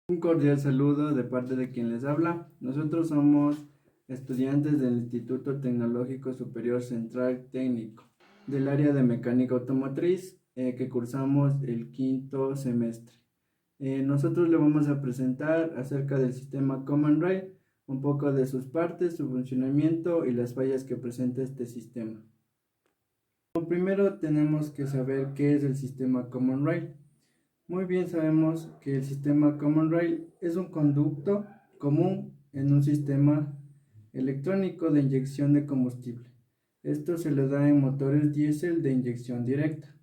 Un cordial saludo de parte de quien les habla. Nosotros somos estudiantes del Instituto Tecnológico Superior Central Técnico del área de mecánica automotriz que cursamos el quinto semestre. Nosotros le vamos a presentar acerca del sistema Common Rail, un poco de sus partes, su funcionamiento y las fallas que presenta este sistema. Primero tenemos que saber qué es el sistema Common Rail. Muy bien sabemos que el sistema Common Rail es un conducto común en un sistema electrónico de inyección de combustible. Esto se le da en motores diésel de inyección directa.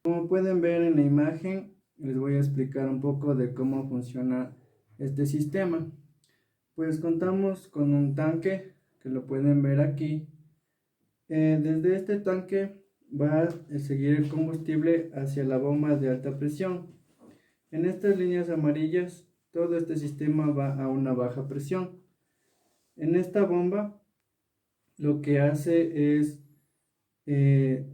Como pueden ver en la imagen, les voy a explicar un poco de cómo funciona este sistema. Pues contamos con un tanque, que lo pueden ver aquí. Desde este tanque va a seguir el combustible hacia la bomba de alta presión. En estas líneas amarillas, todo este sistema va a una baja presión. En esta bomba, lo que hace es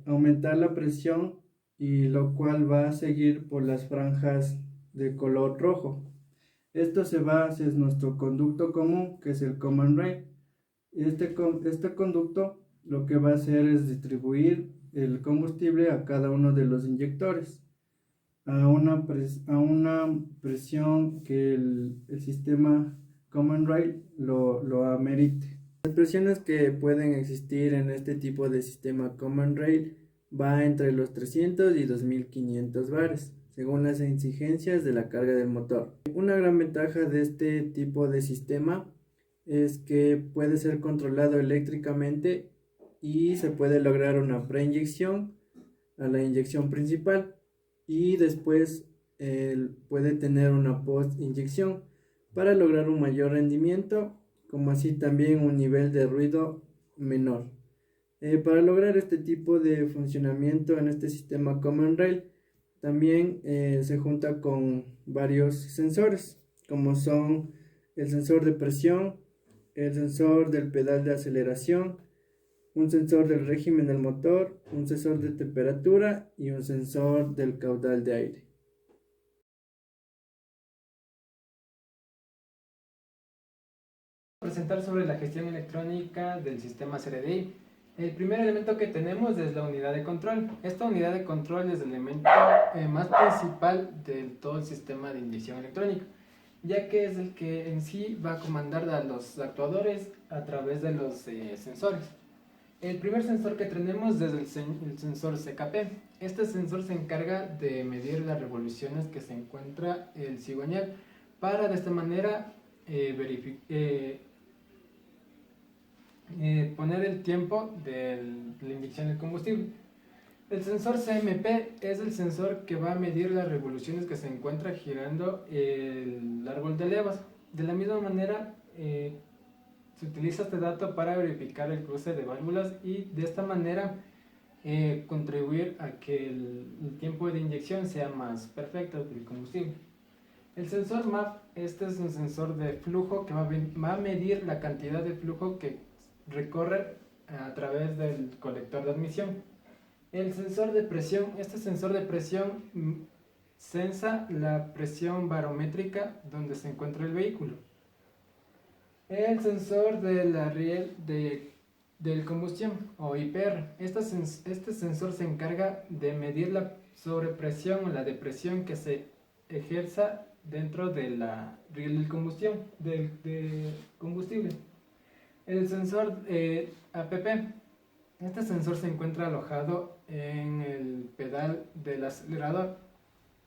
aumentar la presión, y lo cual va a seguir por las franjas de color rojo. Esto se va hacia nuestro conducto común, que es el Common Rail. Este conducto lo que va a hacer es distribuir el combustible a cada uno de los inyectores a una presión que el sistema Common Rail lo amerite. Las presiones que pueden existir en este tipo de sistema Common Rail va entre los 300 y 2500 bares, según las exigencias de la carga del motor. Una gran ventaja de este tipo de sistema es que puede ser controlado eléctricamente y se puede lograr una preinyección a la inyección principal, y después puede tener una post inyección para lograr un mayor rendimiento, como así también un nivel de ruido menor. Para lograr este tipo de funcionamiento en este sistema Common Rail, también se junta con varios sensores, como son el sensor de presión, el sensor del pedal de aceleración, un sensor del régimen del motor, un sensor de temperatura y un sensor del caudal de aire. Presentar sobre la gestión electrónica del sistema CRDI. El primer elemento que tenemos es la unidad de control. Esta unidad de control es el elemento más principal de todo el sistema de inyección electrónica, ya que es el que en sí va a comandar a los actuadores a través de los sensores. El primer sensor que tenemos es el sensor CKP. Este sensor se encarga de medir las revoluciones que se encuentra el cigüeñal para de esta manera poner el tiempo de la inyección de combustible. El sensor CMP es el sensor que va a medir las revoluciones que se encuentra girando el árbol de levas. De la misma manera, se utiliza este dato para verificar el cruce de válvulas y de esta manera contribuir a que el tiempo de inyección sea más perfecto del combustible. El sensor MAP, este es un sensor de flujo que va a medir la cantidad de flujo que recorre a través del colector de admisión. El sensor de presión, este sensor de presión sensa la presión barométrica donde se encuentra el vehículo. El sensor de la riel del combustión o IPR, este sensor se encarga de medir la sobrepresión o la depresión que se ejerza dentro de la riel del combustible. El sensor APP, este sensor se encuentra alojado en el pedal del acelerador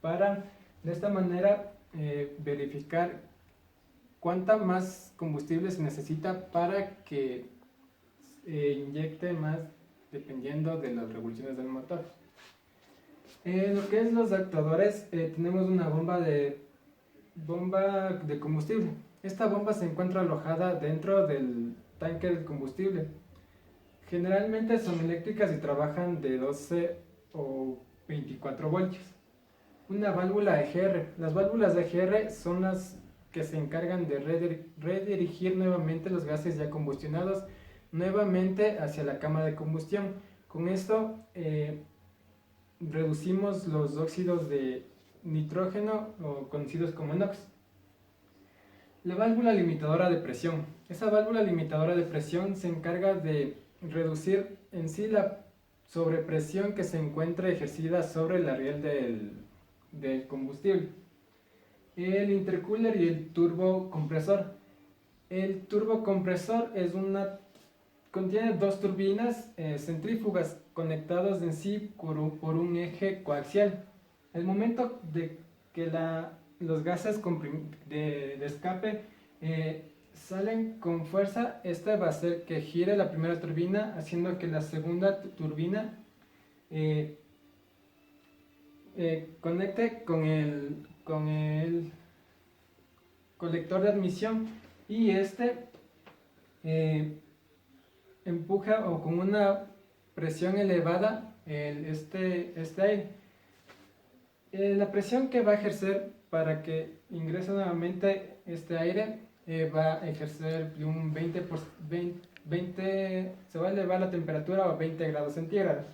para de esta manera verificar cuánta más combustible se necesita para que inyecte más dependiendo de las revoluciones del motor. Lo que es los actuadores, tenemos una bomba de combustible. Esta bomba se encuentra alojada dentro del tanque de combustible. Generalmente son eléctricas y trabajan de 12 o 24 voltios. Una válvula EGR. Las válvulas EGR son las que se encargan de redirigir nuevamente los gases ya combustionados nuevamente hacia la cámara de combustión. Con esto reducimos los óxidos de nitrógeno, o conocidos como NOx. La válvula limitadora de presión. Esa válvula limitadora de presión se encarga de reducir en sí la sobrepresión que se encuentra ejercida sobre la riel del combustible. El intercooler y el turbocompresor. El turbocompresor contiene dos turbinas centrífugas conectadas en sí por un eje coaxial. El momento de que los gases de escape salen con fuerza, este va a hacer que gire la primera turbina, haciendo que la segunda turbina eh, conecte con el colector de admisión y este eh, empuja o con una presión elevada este aire. La presión que va a ejercer para que ingrese nuevamente este aire va a ejercer de un 20, se va a elevar la temperatura a 20 grados centígrados.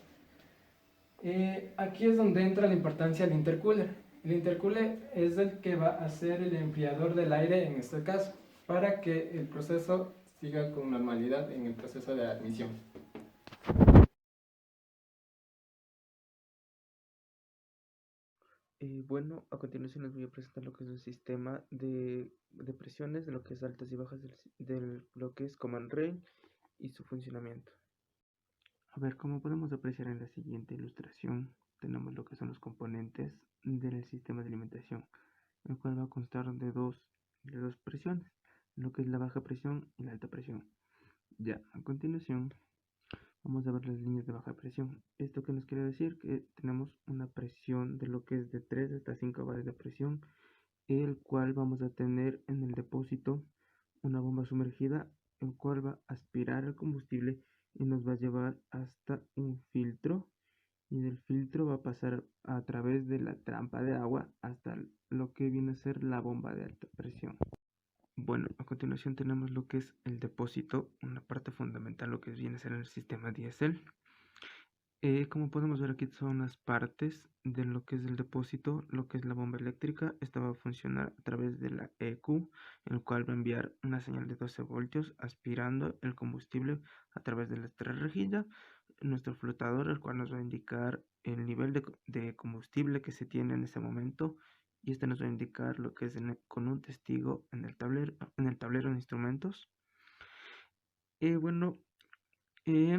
Aquí es donde entra la importancia del intercooler. El intercooler es el que va a ser el enfriador del aire en este caso, para que el proceso siga con normalidad en el proceso de admisión. Bueno, a continuación les voy a presentar lo que es un sistema de presiones, de lo que es altas y bajas del lo que es Command Rail y su funcionamiento. A ver, como podemos apreciar en la siguiente ilustración, tenemos lo que son los componentes del sistema de alimentación, el cual va a constar de dos presiones, lo que es la baja presión y la alta presión. Ya, a continuación vamos a ver las líneas de baja presión. ¿Esto qué nos quiere decir? Que tenemos una presión de lo que es de 3 hasta 5 bares de presión, el cual vamos a tener en el depósito una bomba sumergida, el cual va a aspirar el combustible y nos va a llevar hasta un filtro, y del filtro va a pasar a través de la trampa de agua hasta lo que viene a ser la bomba de alta presión. Bueno, a continuación tenemos lo que es el depósito, una parte fundamental, lo que viene a ser el sistema diésel. Como podemos ver aquí son las partes de lo que es el depósito, lo que es la bomba eléctrica. Esta va a funcionar a través de la EQ, el cual va a enviar una señal de 12 voltios aspirando el combustible a través de la tres rejillas. Nuestro flotador, el cual nos va a indicar el nivel de combustible que se tiene en ese momento, y este nos va a indicar lo que es con un testigo en el tablero de instrumentos. Bueno, eh,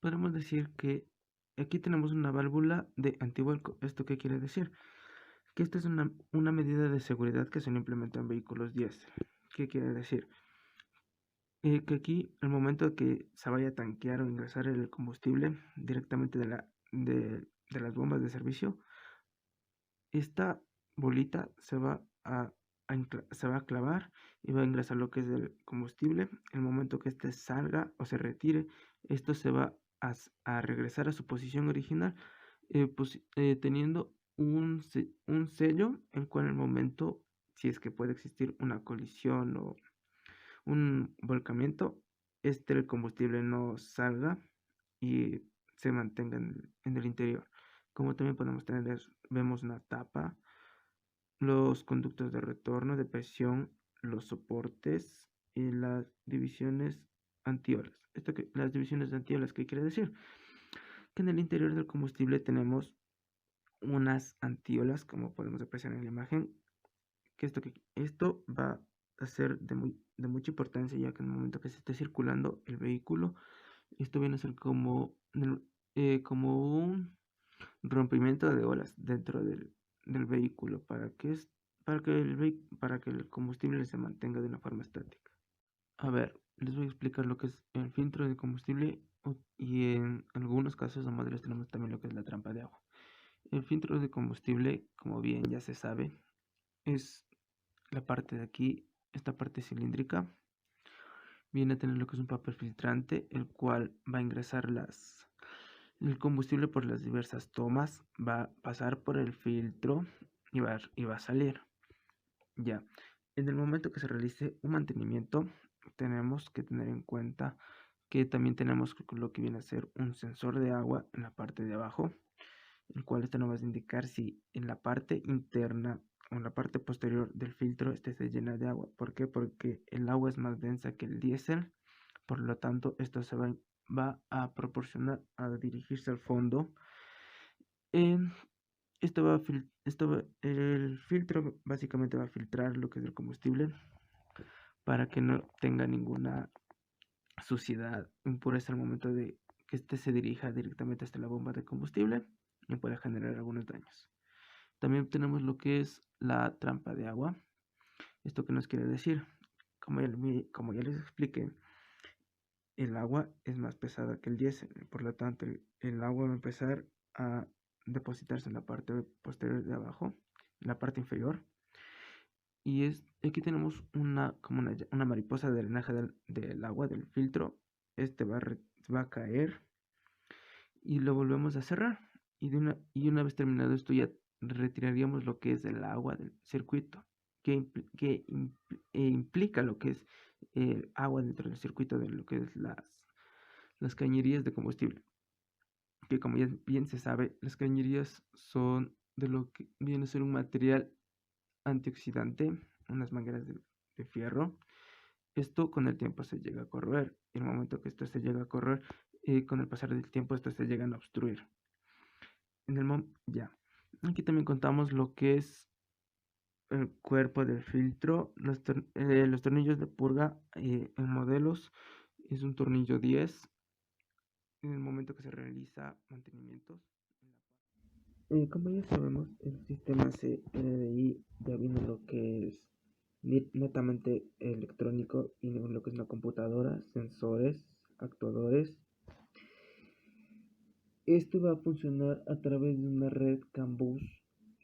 podemos decir que aquí tenemos una válvula de antivuelco. ¿Esto qué quiere decir? Que esta es una medida de seguridad que se implementa en vehículos diésel. ¿Qué quiere decir? Que aquí, al momento de que se vaya a tanquear o ingresar el combustible directamente de las bombas de servicio, esta bolita se va a clavar y va a ingresar lo que es el combustible. El momento que este salga o se retire, esto se va a regresar a su posición original, teniendo un sello en cual en el momento, si es que puede existir una colisión o un volcamiento, el combustible no salga y se mantenga en el interior. Como también vemos una tapa, los conductos de retorno de presión, los soportes y las divisiones antiolas. Las divisiones antiolas, ¿qué quiere decir? Que en el interior del combustible tenemos unas antiolas, como podemos apreciar en la imagen, esto va a ser de mucha importancia, ya que en el momento que se esté circulando el vehículo, esto viene a ser como un rompimiento de olas dentro del vehículo para que el combustible se mantenga de una forma estática. A ver, les voy a explicar lo que es el filtro de combustible, y en algunos casos o modelos tenemos también lo que es la trampa de agua. El filtro de combustible, como bien ya se sabe, es la parte de aquí, esta parte cilíndrica. Viene a tener lo que es un papel filtrante, el cual va a ingresar el combustible por las diversas tomas, va a pasar por el filtro y va a salir. Ya, en el momento que se realice un mantenimiento, tenemos que tener en cuenta que también tenemos lo que viene a ser un sensor de agua en la parte de abajo, el cual nos va a indicar si en la parte interna o en la parte posterior del filtro se llena de agua. ¿Por qué? Porque el agua es más densa que el diésel, por lo tanto esto va a proporcionar a dirigirse al fondo. El filtro básicamente va a filtrar lo que es el combustible para que no tenga ninguna suciedad, impureza al momento de que este se dirija directamente hasta la bomba de combustible y pueda generar algunos daños. También tenemos lo que es la trampa de agua. ¿Esto qué nos quiere decir? Como ya les expliqué, el agua es más pesada que el diésel, por lo tanto el agua va a empezar a depositarse en la parte posterior de abajo, en la parte inferior. Y aquí tenemos como una mariposa de drenaje del agua, del filtro. Va a caer y lo volvemos a cerrar. Y una vez terminado esto ya retiraríamos lo que es el agua del circuito, que implica lo que es el agua dentro del circuito de lo que es las cañerías de combustible. Que como ya bien se sabe, las cañerías son de lo que viene a ser un material antioxidante, unas mangueras de fierro. Esto con el tiempo se llega a corroer. En el momento que esto se llega a corroer, con el pasar del tiempo esto se llegan a obstruir. Ya. Aquí también contamos lo que es el cuerpo del filtro, los tornillos de purga en modelos. Es un tornillo 10 en el momento que se realiza mantenimientos. Como ya sabemos, el sistema CNDI ya viene lo que es netamente electrónico y lo que es una computadora, sensores, actuadores. Esto va a funcionar a través de una red CAN bus,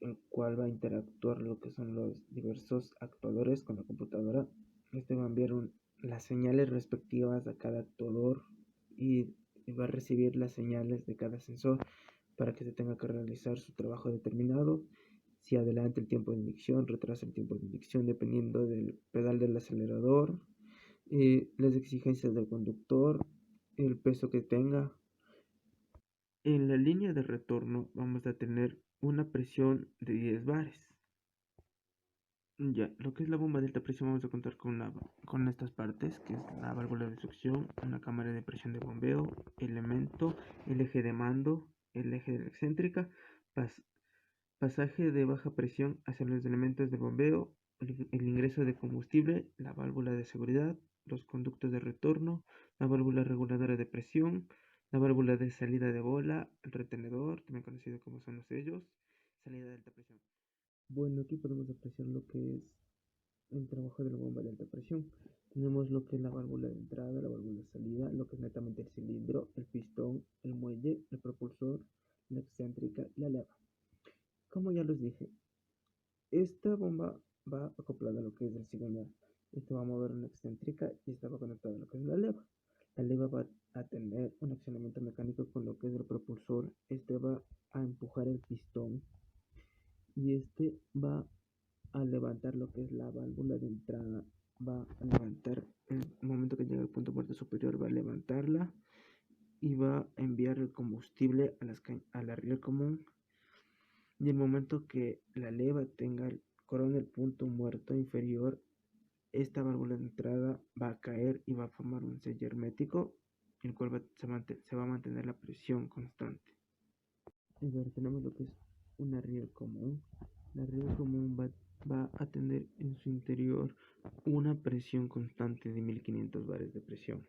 el cual va a interactuar lo que son los diversos actuadores con la computadora. Este va a enviar las señales respectivas a cada actuador y va a recibir las señales de cada sensor para que se tenga que realizar su trabajo determinado. Si adelanta el tiempo de inyección, retrasa el tiempo de inyección dependiendo del pedal del acelerador, las exigencias del conductor, el peso que tenga. En la línea de retorno vamos a tener una presión de 10 bares. Ya, lo que es la bomba de alta presión vamos a contar con estas partes, que es la válvula de succión, una cámara de presión de bombeo, elemento, el eje de mando, el eje de la excéntrica, pasaje de baja presión hacia los elementos de bombeo, el ingreso de combustible, la válvula de seguridad, los conductos de retorno, la válvula reguladora de presión, la válvula de salida de bola, el retenedor, también conocido como son los sellos, salida de alta presión. Bueno, aquí podemos apreciar lo que es el trabajo de la bomba de alta presión. Tenemos lo que es la válvula de entrada, la válvula de salida, lo que es netamente el cilindro, el pistón, el muelle, el propulsor, la excéntrica y la leva. Como ya les dije, esta bomba va acoplada a lo que es el cigüeñal. Esto va a mover una excéntrica y esta va conectada a lo que es la leva. La leva va a tener un accionamiento mecánico con lo que es el propulsor. Este va a empujar el pistón y este va a levantar lo que es la válvula de entrada. Va a levantar, en el momento que llega al punto muerto superior, va a levantarla y va a enviar el combustible a la riel común. Y el momento que la leva corona el punto muerto inferior, esta válvula de entrada va a caer y va a formar un sello hermético, el cual se va a mantener la presión constante. Y ahora tenemos lo que es una riel común. La riel común va a tener en su interior una presión constante de 1500 bares de presión,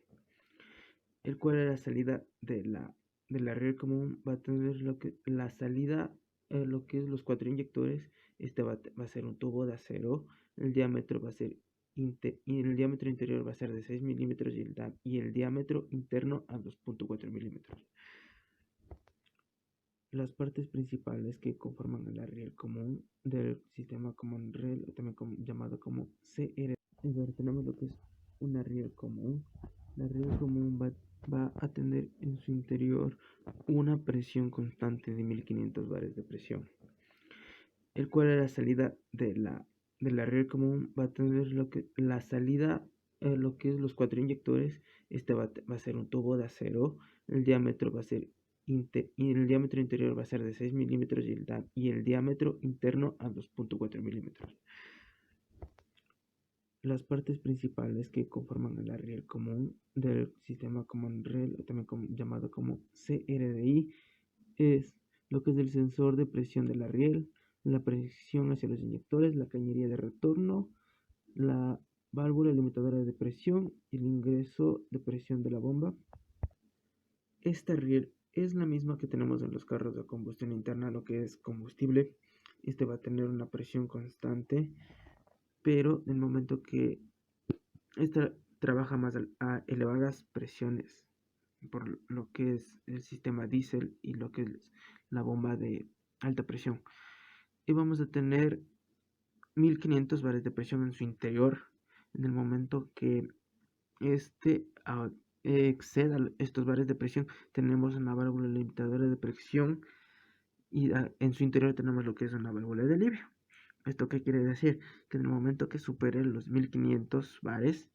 el cual a la salida de la riel común va a tener la salida, lo que es los 4 inyectores. Este va a ser un tubo de acero, el diámetro va a ser y el diámetro interior va a ser de 6 milímetros y el diámetro interno a 2.4 milímetros. Las partes principales que conforman la riel común del sistema Common Rail, también llamado como CR. Y ahora tenemos lo que es una riel común. La riel común va a tener en su interior una presión constante de 1500 bares de presión, el cual a la salida de la riel común va a tener la salida, lo que es los 4 inyectores. Este va a ser un tubo de acero, el diámetro va a ser y el diámetro interior va a ser de 6 milímetros y el diámetro interno a 2.4 milímetros. Las partes principales que conforman el riel común del sistema Common Rail, también llamado como CRDI, es lo que es el sensor de presión de la riel, la presión hacia los inyectores, la cañería de retorno, la válvula limitadora de presión y el ingreso de presión de la bomba. Esta riel es la misma que tenemos en los carros de combustión interna, lo que es combustible. Este va a tener una presión constante, pero en el momento que esta trabaja más a elevadas presiones, por lo que es el sistema diésel y lo que es la bomba de alta presión. Y vamos a tener 1500 bares de presión en su interior. En el momento que este exceda estos bares de presión, tenemos una válvula limitadora de presión y en su interior tenemos lo que es una válvula de alivio. ¿Esto qué quiere decir? Que en el momento que supere los 1500 bares,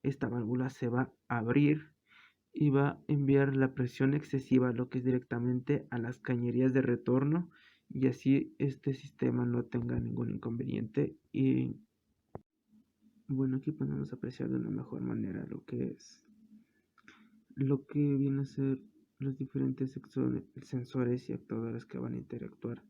esta válvula se va a abrir y va a enviar la presión excesiva, lo que es directamente a las cañerías de retorno, y así este sistema no tenga ningún inconveniente. Y bueno, aquí podemos apreciar de una mejor manera lo que viene a ser los diferentes sensores y actuadores que van a interactuar.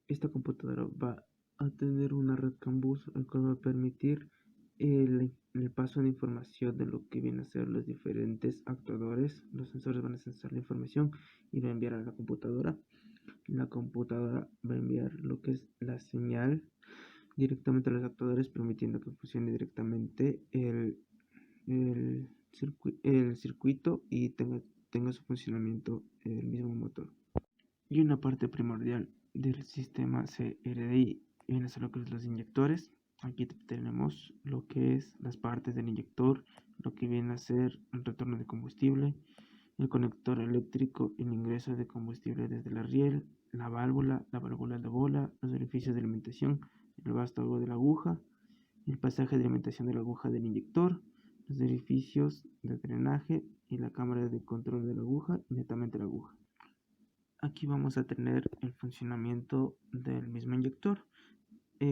Esta computadora va a tener una red CAN bus, el cual va a permitir el paso de información de lo que vienen a ser los diferentes actuadores. Los sensores van a sensar la información y va a enviar a la computadora. La computadora va a enviar lo que es la señal directamente a los actuadores, permitiendo que funcione directamente el circuito y tenga su funcionamiento el mismo motor. Y una parte primordial del sistema CRDI viene a ser lo que es los inyectores. Aquí tenemos lo que es las partes del inyector, lo que viene a ser el retorno de combustible, el conector eléctrico, el ingreso de combustible desde la riel, la válvula de bola, los orificios de alimentación, el vástago de la aguja, el pasaje de alimentación de la aguja del inyector, los orificios de drenaje y la cámara de control de la aguja y netamente la aguja. Aquí vamos a tener el funcionamiento del mismo inyector.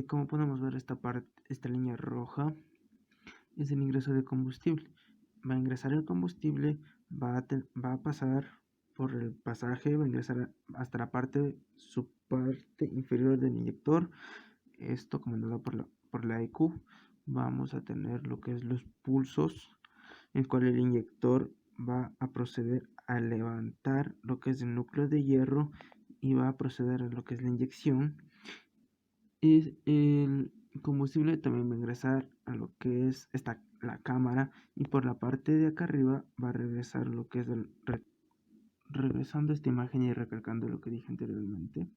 Como podemos ver, esta línea roja es el ingreso de combustible. Va a ingresar el combustible, va a pasar por el pasaje, va a ingresar hasta su parte inferior del inyector. Esto comandado por la EQ. Vamos a tener lo que es los pulsos, en el cual el inyector va a proceder a levantar lo que es el núcleo de hierro y va a proceder a lo que es la inyección. Y el combustible también va a ingresar a lo que es la cámara, y por la parte de acá arriba va a regresar lo que es regresando esta imagen y recalcando lo que dije anteriormente.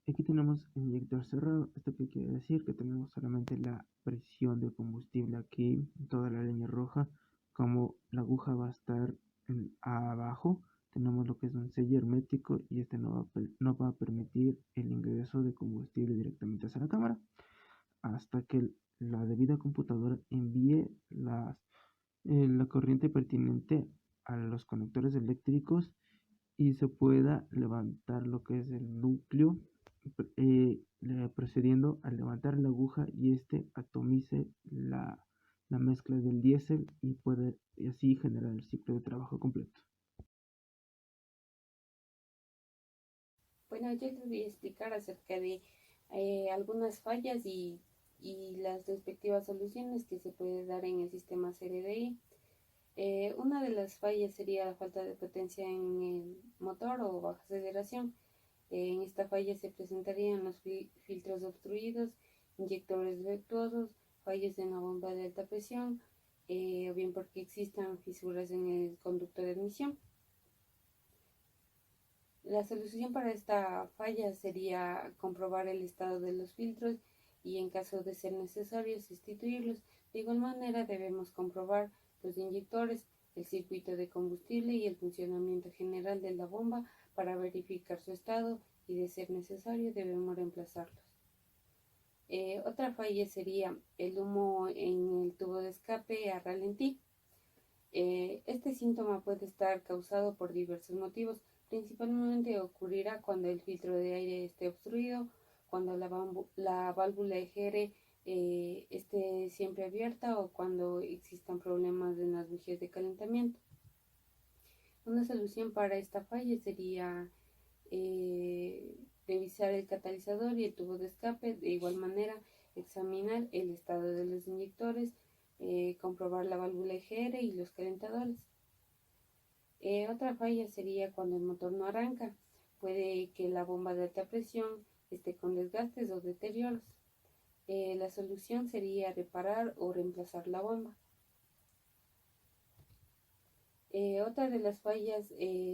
Aquí tenemos el inyector cerrado. ¿Esto qué quiere decir? Que tenemos solamente la presión de combustible aquí, toda la línea roja. Como la aguja va a estar abajo, tenemos lo que es un sello hermético, y este no va a permitir el ingreso de combustible directamente hacia la cámara hasta que la debida computadora envíe la corriente pertinente a los conectores eléctricos y se pueda levantar lo que es el núcleo, procediendo a levantar la aguja y este atomice la mezcla del diésel y puede así generar el ciclo de trabajo completo. Bueno, yo les voy a explicar acerca de algunas fallas y las respectivas soluciones que se puede dar en el sistema CRDI. Una de las fallas sería la falta de potencia en el motor o baja aceleración. En esta falla se presentarían los filtros obstruidos, inyectores defectuosos, fallos en la bomba de alta presión, o bien porque existan fisuras en el conducto de admisión. La solución para esta falla sería comprobar el estado de los filtros y, en caso de ser necesario, sustituirlos. De igual manera, debemos comprobar los inyectores, el circuito de combustible y el funcionamiento general de la bomba para verificar su estado, y, de ser necesario, debemos reemplazarlos. Otra falla sería el humo en el tubo de escape a ralentí. Este síntoma puede estar causado por diversos motivos, Principalmente ocurrirá cuando el filtro de aire esté obstruido, cuando la válvula EGR esté siempre abierta o cuando existan problemas en las bujías de calentamiento. Una solución para esta falla sería revisar el catalizador y el tubo de escape, de igual manera examinar el estado de los inyectores, comprobar la válvula EGR y los calentadores. Otra falla sería cuando el motor no arranca. Puede que la bomba de alta presión esté con desgastes o deterioros. La solución sería reparar o reemplazar la bomba. Otra de las fallas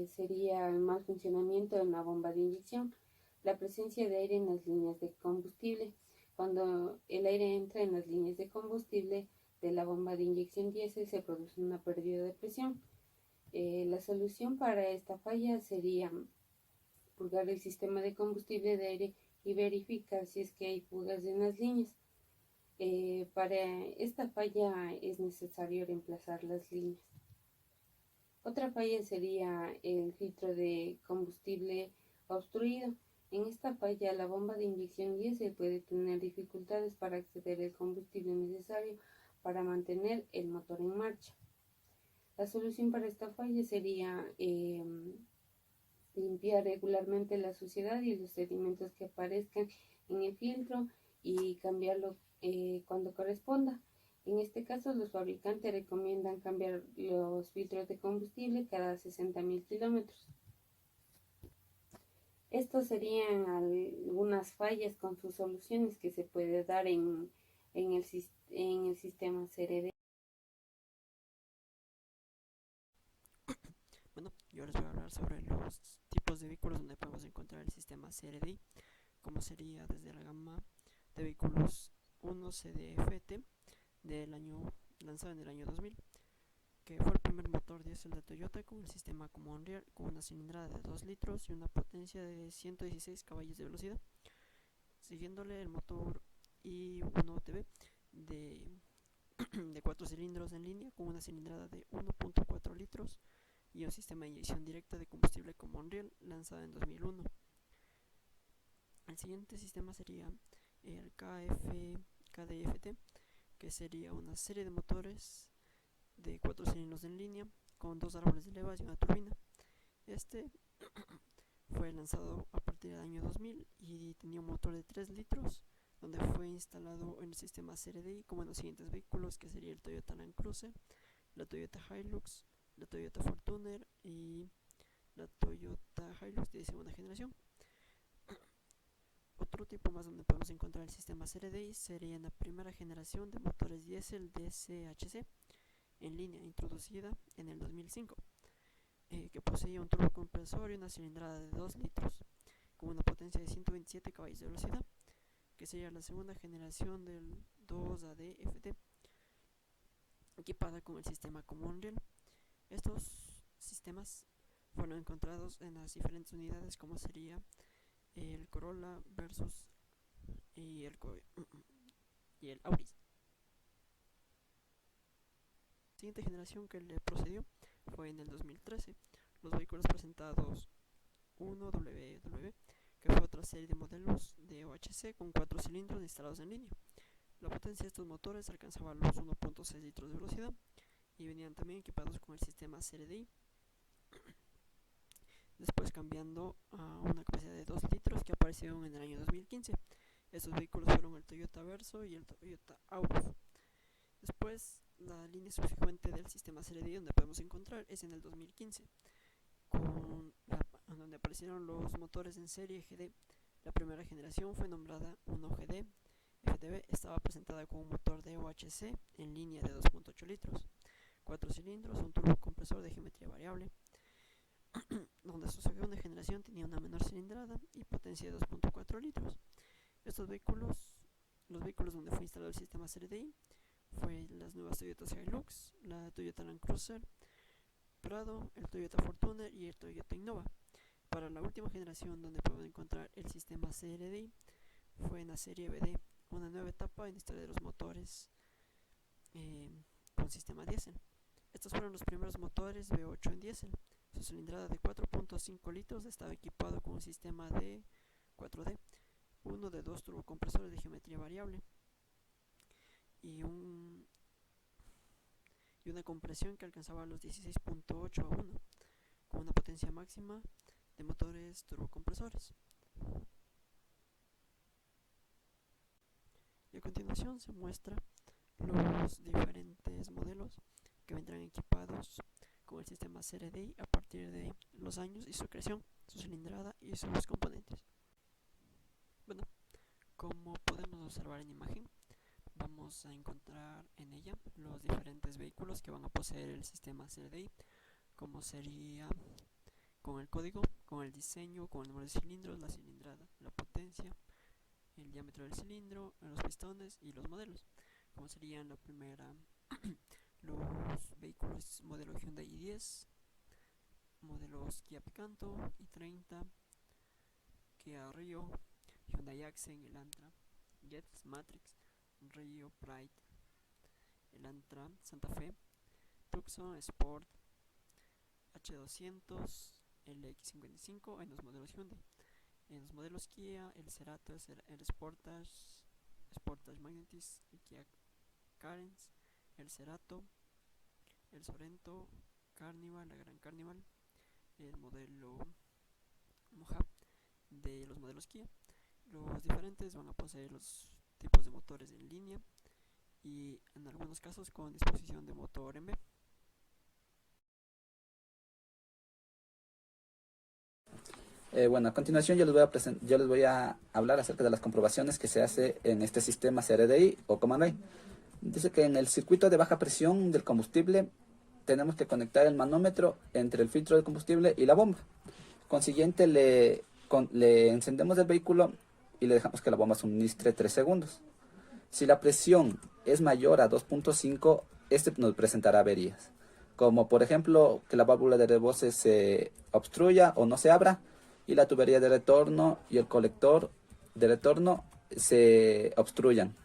sería el mal funcionamiento en la bomba de inyección, la presencia de aire en las líneas de combustible. Cuando el aire entra en las líneas de combustible de la bomba de inyección diésel se produce una pérdida de presión. La solución para esta falla sería purgar el sistema de combustible de aire y verificar si es que hay fugas en las líneas. Para esta falla es necesario reemplazar las líneas. Otra falla sería el filtro de combustible obstruido. En esta falla, la bomba de inyección diésel puede tener dificultades para acceder al combustible necesario para mantener el motor en marcha. La solución para esta falla sería limpiar regularmente la suciedad y los sedimentos que aparezcan en el filtro y cambiarlo cuando corresponda. En este caso, los fabricantes recomiendan cambiar los filtros de combustible cada 60.000 kilómetros. Estas serían algunas fallas con sus soluciones que se puede dar en el sistema CRD. Bueno, yo les voy a hablar sobre los tipos de vehículos donde podemos encontrar el sistema CRDI, como sería desde la gama de vehículos 1 CDFT lanzado en el año 2000, que fue el primer motor diésel de Toyota con el sistema como Unreal, con una cilindrada de 2 litros y una potencia de 116 caballos de velocidad. Siguiéndole el motor i1TV de 4 cilindros en línea con una cilindrada de 1.4 litros y un sistema de inyección directa de combustible como Unreal, lanzado en 2001. El siguiente sistema sería el KDFT, que sería una serie de motores de 4 cilindros en línea con 2 árboles de levas y una turbina. Este fue lanzado a partir del año 2000 y tenía un motor de 3 litros, donde fue instalado en el sistema CRDI como en los siguientes vehículos, que sería el Toyota Land Cruiser, la Toyota Hilux, la Toyota Fortuner y la Toyota Hilux de segunda generación. Otro tipo más donde podemos encontrar el sistema CRDI sería en la primera generación de motores diésel DCHC en línea, introducida en el 2005, que poseía un turbocompresor y una cilindrada de 2 litros con una potencia de 127 caballos de velocidad, que sería la segunda generación del 2ADFT, equipada con el sistema como Unreal. Estos sistemas fueron encontrados en las diferentes unidades, como sería el Corolla Versus y el Auris. La siguiente generación que le procedió fue en el 2013. Los vehículos presentados 1WW, que fue otra serie de modelos de OHC con 4 cilindros instalados en línea. La potencia de estos motores alcanzaba los 1.6 litros de velocidad y venían también equipados con el sistema CRDI, después cambiando a una capacidad de 2 litros que aparecieron en el año 2015. Estos vehículos fueron el Toyota Verso y el Toyota Auris. Después, la línea subsecuente del sistema CRDI donde podemos encontrar es en el 2015, donde aparecieron los motores en serie GD. La primera generación fue nombrada 1GD. FTB estaba presentada con un motor de OHC en línea de 2.8 litros, 4 cilindros, un turbocompresor de geometría variable, donde su segunda generación tenía una menor cilindrada y potencia de 2.4 litros. Estos vehículos, los vehículos donde fue instalado el sistema CRDI, fue las nuevas Toyota Hilux, la Toyota Land Cruiser Prado, el Toyota Fortuner y el Toyota Innova. Para la última generación donde podemos encontrar el sistema CRDI fue en la serie BD, una nueva etapa en la historia de los motores con sistema diésel. Estos fueron los primeros motores V8 en diésel, Su cilindrada de 4.5 litros estaba equipado con un sistema de 4D, uno de dos turbocompresores de geometría variable y una compresión que alcanzaba los 16.8 a 1, con una potencia máxima de motores turbocompresores. Y a continuación se muestra los diferentes modelos que vendrán equipados con el sistema CRDI a partir de los años y su creación, su cilindrada y sus componentes. Bueno, como podemos observar en imagen, vamos a encontrar en ella los diferentes vehículos que van a poseer el sistema CRDI, como sería con el código, con el diseño, con el número de cilindros, la cilindrada, la potencia, el diámetro del cilindro, los pistones y los modelos, como serían la primera los vehículos modelo Hyundai i10, modelos Kia Picanto, i30, Kia Rio, Hyundai Accent, Elantra, Jets, Matrix, Rio, Pride, Elantra, Santa Fe, Tucson, Sport, H200, LX55 en los modelos Hyundai. En los modelos Kia, el Cerato, el Sportage Magnetis, el Kia Carens, el Cerato, el Sorento, Carnival, la Gran Carnival, el modelo Mojave de los modelos Kia. Los diferentes van a poseer los tipos de motores en línea y en algunos casos con disposición de motor en B. Bueno, a continuación yo les voy a hablar acerca de las comprobaciones que se hace en este sistema CRDI o Command Rail. Dice que en el circuito de baja presión del combustible tenemos que conectar el manómetro entre el filtro de combustible y la bomba. Consiguiente, le encendemos el vehículo y le dejamos que la bomba suministre 3 segundos. Si la presión es mayor a 2.5, este nos presentará averías, como por ejemplo que la válvula de rebose se obstruya o no se abra, y la tubería de retorno y el colector de retorno se obstruyan.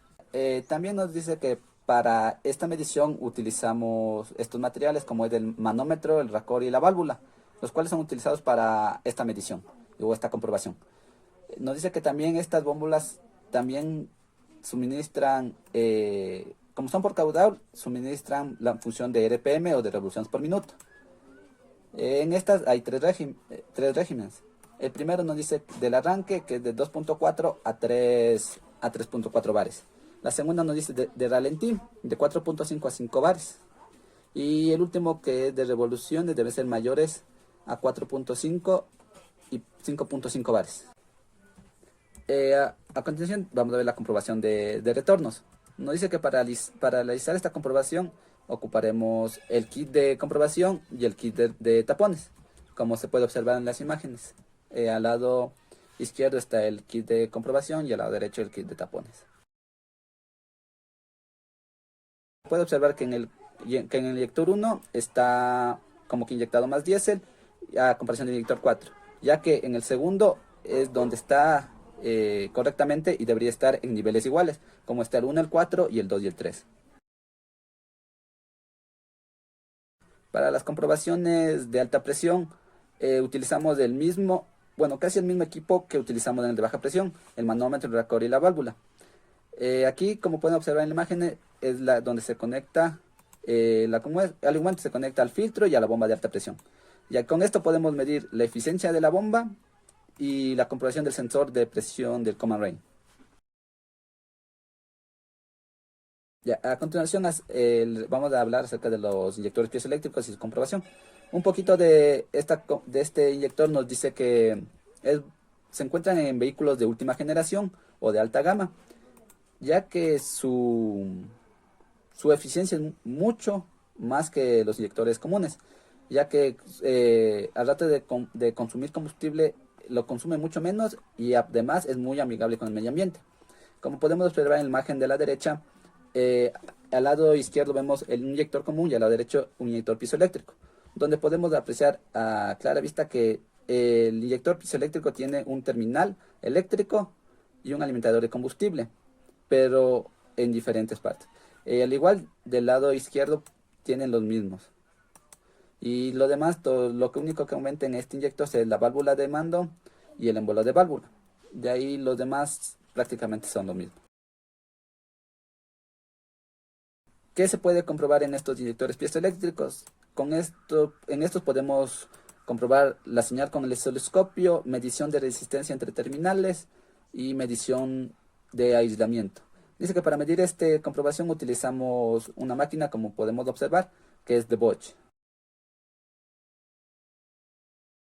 También nos dice que para esta medición utilizamos estos materiales como es el manómetro, el racor y la válvula, los cuales son utilizados para esta medición o esta comprobación. Nos dice que también estas bombolas también suministran, como son por caudal, suministran la función de RPM o de revoluciones por minuto. En estas hay tres regímenes. El primero nos dice del arranque, que es de 2.4 a 3.4 bares. La segunda nos dice de ralentí, de 4.5 a 5 bares. Y el último, que es de revoluciones, debe ser mayores a 4.5 y 5.5 bares. A continuación vamos a ver la comprobación de retornos. Nos dice que para realizar esta comprobación ocuparemos el kit de comprobación y el kit de tapones, como se puede observar en las imágenes. Al lado izquierdo está el kit de comprobación y al lado derecho el kit de tapones. Puede observar que en el inyector 1 está como que inyectado más diésel a comparación del inyector 4, ya que en el segundo es donde está correctamente y debería estar en niveles iguales, como está el 1, el 4 y el 2 y el 3. Para las comprobaciones de alta presión utilizamos casi el mismo equipo que utilizamos en el de baja presión, el manómetro, el racor y la válvula. Aquí, como pueden observar en la imagen, es donde se conecta, al igual se conecta al filtro y a la bomba de alta presión. Ya con esto podemos medir la eficiencia de la bomba y la comprobación del sensor de presión del Command Rail. Ya, a continuación vamos a hablar acerca de los inyectores piezoeléctricos y su comprobación. Un poquito de este inyector nos dice que se encuentran en vehículos de última generación o de alta gama, ya que su eficiencia es mucho más que los inyectores comunes, ya que al rato de consumir combustible lo consume mucho menos y además es muy amigable con el medio ambiente. Como podemos observar en la imagen de la derecha, al lado izquierdo vemos el inyector común y al lado derecho un inyector piezoeléctrico, donde podemos apreciar a clara vista que el inyector piezoeléctrico tiene un terminal eléctrico y un alimentador de combustible, pero en diferentes partes. Al igual del lado izquierdo tienen los mismos. Y lo demás, lo que único que aumenta en este inyector es la válvula de mando y el émbolo de válvula. De ahí los demás prácticamente son lo mismo. ¿Qué se puede comprobar en estos inyectores piezoeléctricos? En estos podemos comprobar la señal con el osciloscopio, medición de resistencia entre terminales y medición de aislamiento. Dice que para medir esta comprobación utilizamos una máquina, como podemos observar, que es de Bosch.